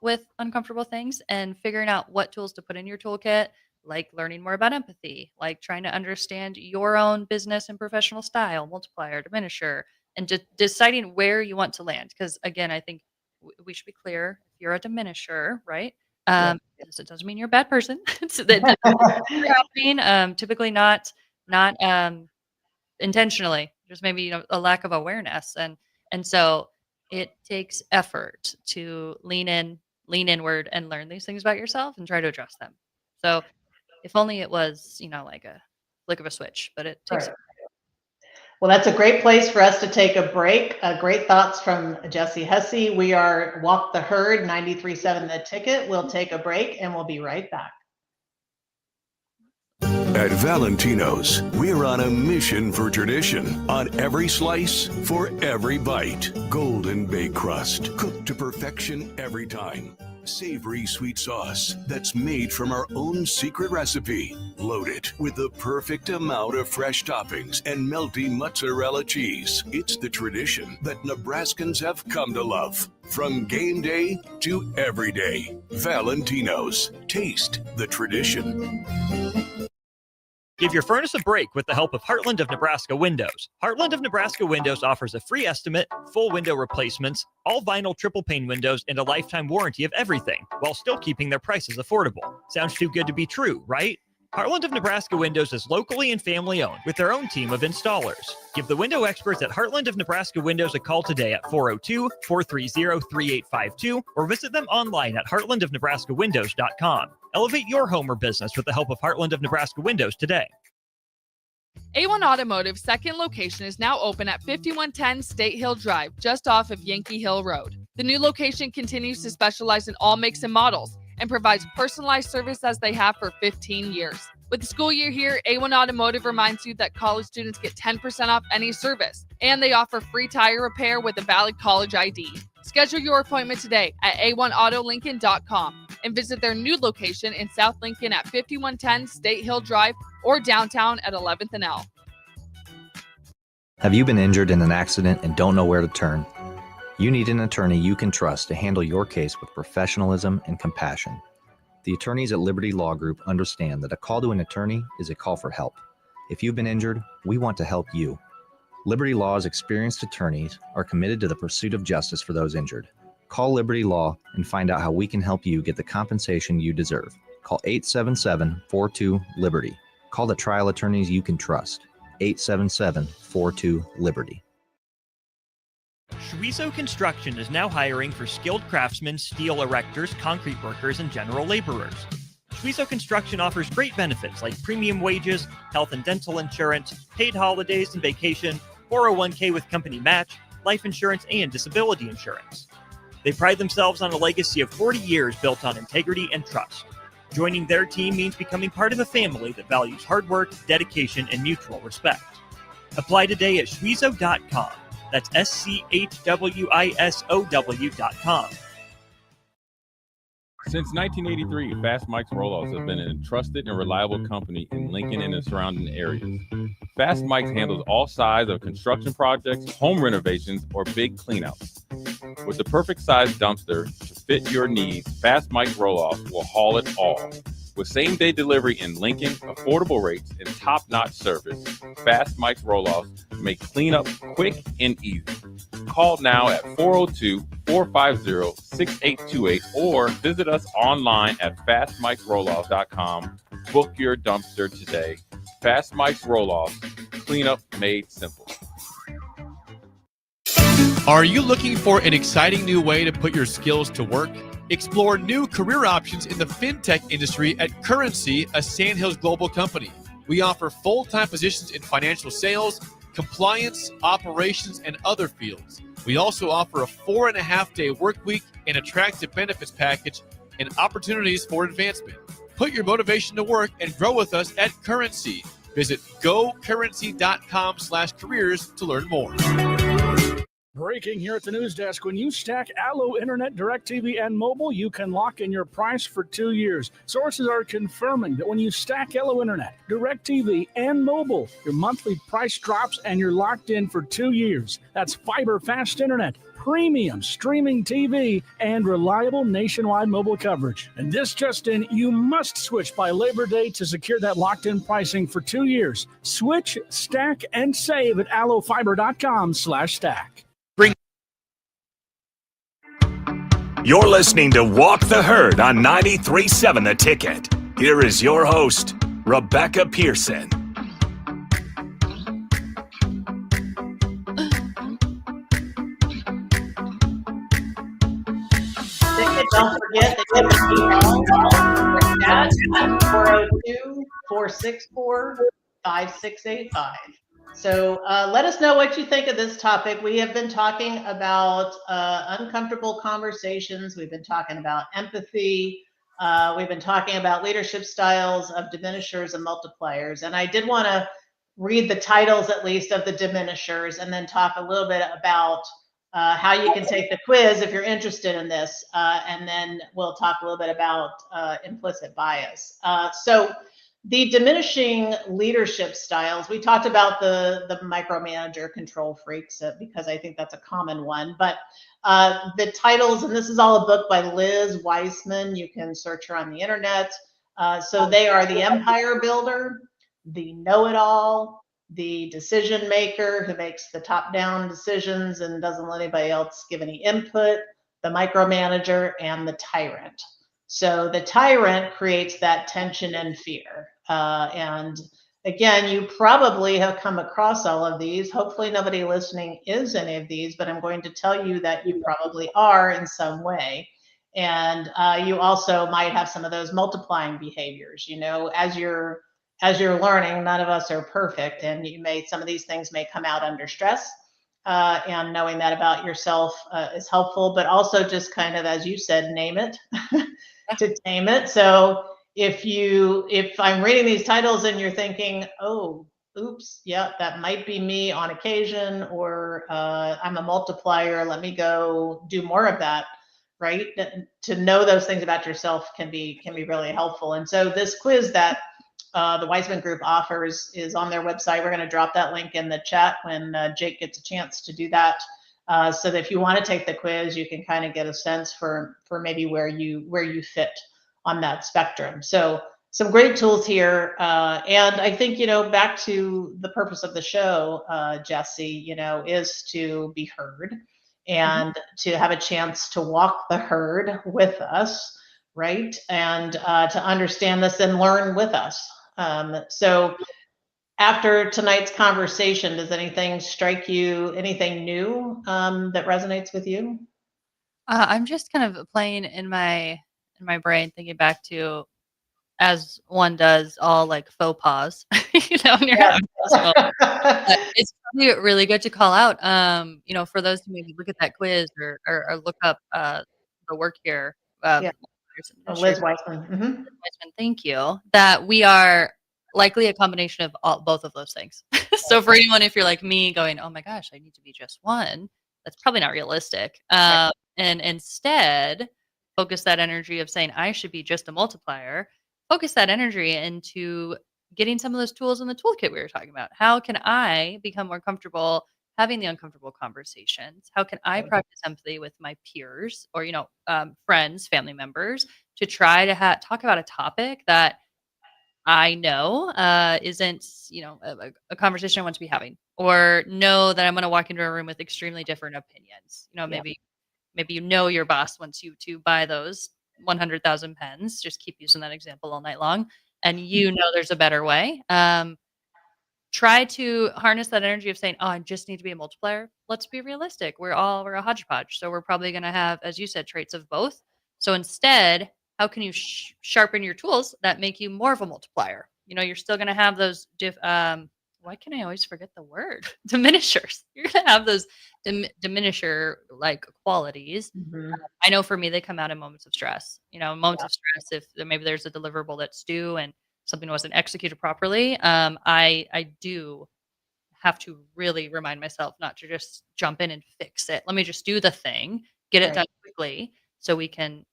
with uncomfortable things and figuring out what tools to put in your toolkit, like learning more about empathy, like trying to understand your own business and professional style, multiplier, diminisher, and just deciding where you want to land. Because again, I think we should be clear, if you're a diminisher, right? Yes, it doesn't mean you're a bad person. So that happening, typically not intentionally, just maybe a lack of awareness. And so it takes effort to lean inward and learn these things about yourself and try to address them. So if only it was, like a flick of a switch, but it takes. Right. Well, that's a great place for us to take a break. Great thoughts from Jesse Hussey. We are Walk the Herd, 93.7 The Ticket. We'll take a break and we'll be right back. At Valentino's, we're on a mission for tradition. On every slice, for every bite. Golden baked crust, cooked to perfection every time. Savory sweet sauce that's made from our own secret recipe. Loaded with the perfect amount of fresh toppings and melty mozzarella cheese. It's the tradition that Nebraskans have come to love. From game day to every day. Valentino's. Taste the tradition. Give your furnace a break with the help of Heartland of Nebraska Windows. Heartland of Nebraska Windows offers a free estimate, full window replacements, all vinyl triple pane windows, and a lifetime warranty of everything, while still keeping their prices affordable. Sounds too good to be true, right? Heartland of Nebraska Windows is locally and family owned with their own team of installers. Give the window experts at Heartland of Nebraska Windows a call today at 402-430-3852 or visit them online at heartlandofnebraskawindows.com. Elevate your home or business with the help of Heartland of Nebraska Windows today. A1 Automotive's second location is now open at 5110 State Hill Drive, just off of Yankee Hill Road. The new location continues to specialize in all makes and models and provides personalized service as they have for 15 years. With the school year here, A1 Automotive reminds you that college students get 10% off any service, and they offer free tire repair with a valid college ID. Schedule your appointment today at a1autolincoln.com and visit their new location in South Lincoln at 5110 State Hill Drive or downtown at 11th and L. Have you been injured in an accident and don't know where to turn? You need an attorney you can trust to handle your case with professionalism and compassion. The attorneys at Liberty Law Group understand that a call to an attorney is a call for help. If you've been injured, we want to help you. Liberty Law's experienced attorneys are committed to the pursuit of justice for those injured. Call Liberty Law and find out how we can help you get the compensation you deserve. Call 877-42-LIBERTY. Call the trial attorneys you can trust. 877-42-LIBERTY. Schweizo Construction is now hiring for skilled craftsmen, steel erectors, concrete workers, and general laborers. Schweizo Construction offers great benefits like premium wages, health and dental insurance, paid holidays and vacation, 401k with company match, life insurance, and disability insurance. They pride themselves on a legacy of 40 years built on integrity and trust. Joining their team means becoming part of a family that values hard work, dedication, and mutual respect. Apply today at schweizo.com. That's schwisow.com. Since 1983, Fast Mike's Rollouts has been a trusted and reliable company in Lincoln and the surrounding areas. Fast Mike's handles all sides of construction projects, home renovations, or big cleanouts. With the perfect size dumpster to fit your needs, Fast Mike's Rollouts will haul it all. With same-day delivery in Lincoln, affordable rates, and top-notch service, Fast Mike's Rollouts make cleanup quick and easy. Call now at 402-450-6828 or visit us online at fastmikesrolloffs.com. Book your dumpster today. Fast Mike's Rolloffs, cleanup made simple. Are you looking for an exciting new way to put your skills to work? Explore new career options in the fintech industry at Currency, a Sandhills global company. We offer full-time positions in financial sales, compliance, operations, and other fields. We also offer a 4.5-day work week, an attractive benefits package, and opportunities for advancement. Put your motivation to work and grow with us at Currency. Visit gocurrency.com/careers to learn more. Breaking here at the news desk. When you stack Allo Internet, DirecTV, and mobile, you can lock in your price for 2 years. Sources are confirming that when you stack Allo Internet, DirecTV, and mobile, your monthly price drops and you're locked in for 2 years. That's fiber fast internet, premium streaming TV, and reliable nationwide mobile coverage. And this just in, you must switch by Labor Day to secure that locked-in pricing for 2 years. Switch, stack, and save at allofiber.com/stack. You're listening to Walk the Herd on 93.7 The Ticket. Here is your host, Rebecca Pearson. Don't forget to give us a call at 402-464-5685. So let us know what you think of this topic. We have been talking about uncomfortable conversations. We've been talking about empathy. We've been talking about leadership styles of diminishers and multipliers. And I did want to read the titles, at least, of the diminishers, and then talk a little bit about how you can take the quiz if you're interested in this. And then we'll talk a little bit about implicit bias. So the diminishing leadership styles, we talked about the micromanager control freaks because I think that's a common one. But the titles, and this is all a book by Liz Weissman. You can search her on the internet. So they are the empire builder, the know-it-all, the decision maker who makes the top-down decisions and doesn't let anybody else give any input, the micromanager, and the tyrant. So the tyrant creates that tension and fear. And again, you probably have come across all of these. Hopefully nobody listening is any of these, but I'm going to tell you that you probably are in some way. And you also might have some of those multiplying behaviors. You know, as you're learning, none of us are perfect, and some of these things may come out under stress. And knowing that about yourself is helpful, but also just kind of, as you said, name it to tame it. So if I'm reading these titles and you're thinking, oh, oops, yeah, that might be me on occasion, or I'm a multiplier, let me go do more of that, right? To know those things about yourself can be really helpful. And so this quiz that the Wiseman Group offers is on their website. We're going to drop that link in the chat when Jake gets a chance to do that. So that if you want to take the quiz, you can kind of get a sense for maybe where you fit on that spectrum. So some great tools here. And I think, back to the purpose of the show, Jesse, is to be heard and to have a chance to walk the herd with us, right? And to understand this and learn with us. So after tonight's conversation, does anything strike you, anything new that resonates with you? I'm just kind of playing in my brain, thinking back to, as one does, all like faux pas, when you're having this moment. But it's probably really good to call out, for those who maybe look at that quiz or look up the work here. Liz Wiseman. Wiseman, thank you. That we are likely a combination of both of those things. So for anyone, if you're like me going, oh my gosh, I need to be just one, that's probably not realistic. And instead, focus that energy of saying, I should be just a multiplier, focus that energy into getting some of those tools in the toolkit we were talking about. How can I become more comfortable having the uncomfortable conversations? How can I practice empathy with my peers or, friends, family members, to try to talk about a topic that I know isn't, a conversation I want to be having, or know that I'm going to walk into a room with extremely different opinions. Maybe your boss wants you to buy those 100,000 pens. Just keep using that example all night long, and there's a better way. Try to harness that energy of saying, oh, I just need to be a multiplier. Let's be realistic. We're a hodgepodge. So we're probably going to have, as you said, traits of both. So instead, how can you sharpen your tools that make you more of a multiplier? You're still going to have those why can I always forget the word? Diminishers. You're going to have those diminisher like qualities. I know for me, they come out in moments of stress. Moments of stress, if maybe there's a deliverable that's due and something wasn't executed properly, I do have to really remind myself not to just jump in and fix it. Let me just do the thing, get it done quickly, so we can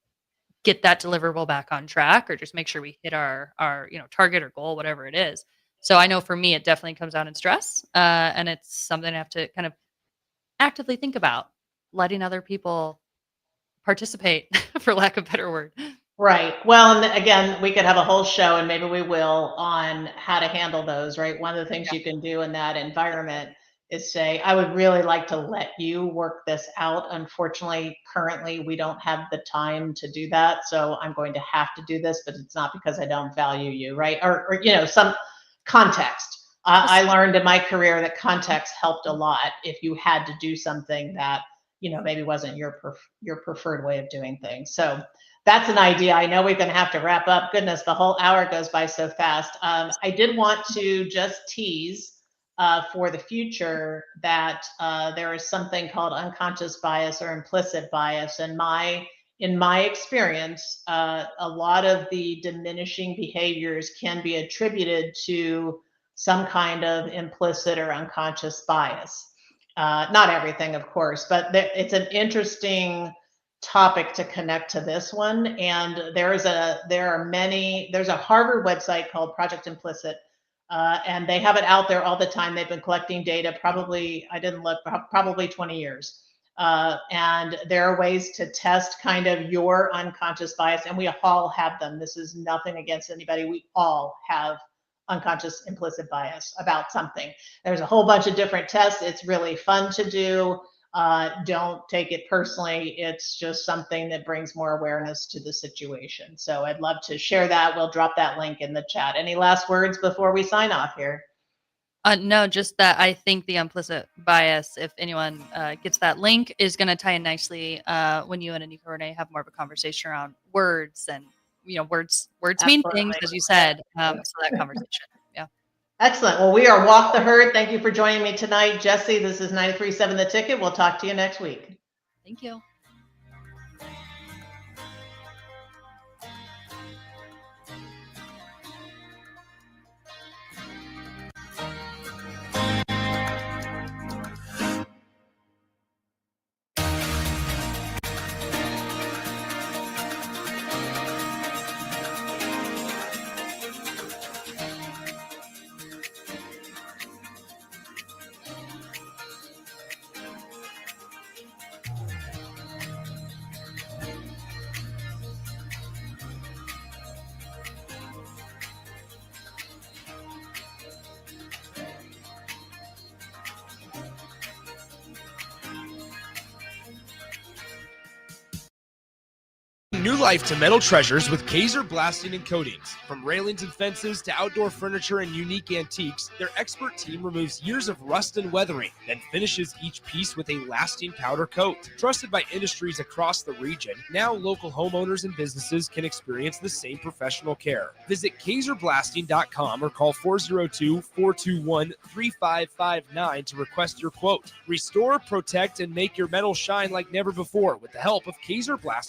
get that deliverable back on track, or just make sure we hit our target or goal, whatever it is. So I know for me, it definitely comes out in stress, and it's something I have to kind of actively think about, letting other people participate, for lack of a better word. Right. Well, and again, we could have a whole show, and maybe we will, on how to handle those, right? One of the things you can do in that environment is say, I would really like to let you work this out. Unfortunately, currently, we don't have the time to do that. So I'm going to have to do this, but it's not because I don't value you, right? Or some context. I learned in my career that context helped a lot if you had to do something that, maybe wasn't your preferred way of doing things. So that's an idea. I know we're going to have to wrap up. Goodness, the whole hour goes by so fast. I did want to just tease for the future that there is something called unconscious bias or implicit bias. And in my experience, a lot of the diminishing behaviors can be attributed to some kind of implicit or unconscious bias. Not everything, of course, but it's an interesting topic to connect to this one. And there's a Harvard website called Project Implicit, and they have it out there all the time. They've been collecting data, probably 20 years. And there are ways to test kind of your unconscious bias, and we all have them. This is nothing against anybody. We all have unconscious implicit bias about something. There's a whole bunch of different tests. It's really fun to do. Don't take it personally. It's just something that brings more awareness to the situation. So I'd love to share that. We'll drop that link in the chat. Any last words before we sign off here? No, just that I think the implicit bias, if anyone gets that link, is going to tie in nicely when you and Anika Renee have more of a conversation around words, and words mean things, as you said. So that conversation, yeah. Excellent. Well, we are Walk the Herd. Thank you for joining me tonight, Jesse. This is 93.7 The Ticket. We'll talk to you next week. Thank you. Bring new life to metal treasures with Kaiser Blasting and Coatings. From railings and fences to outdoor furniture and unique antiques, their expert team removes years of rust and weathering, then finishes each piece with a lasting powder coat. Trusted by industries across the region, now local homeowners and businesses can experience the same professional care. Visit KaiserBlasting.com or call 402-421-3559 to request your quote. Restore, protect, and make your metal shine like never before with the help of Kaiser Blasting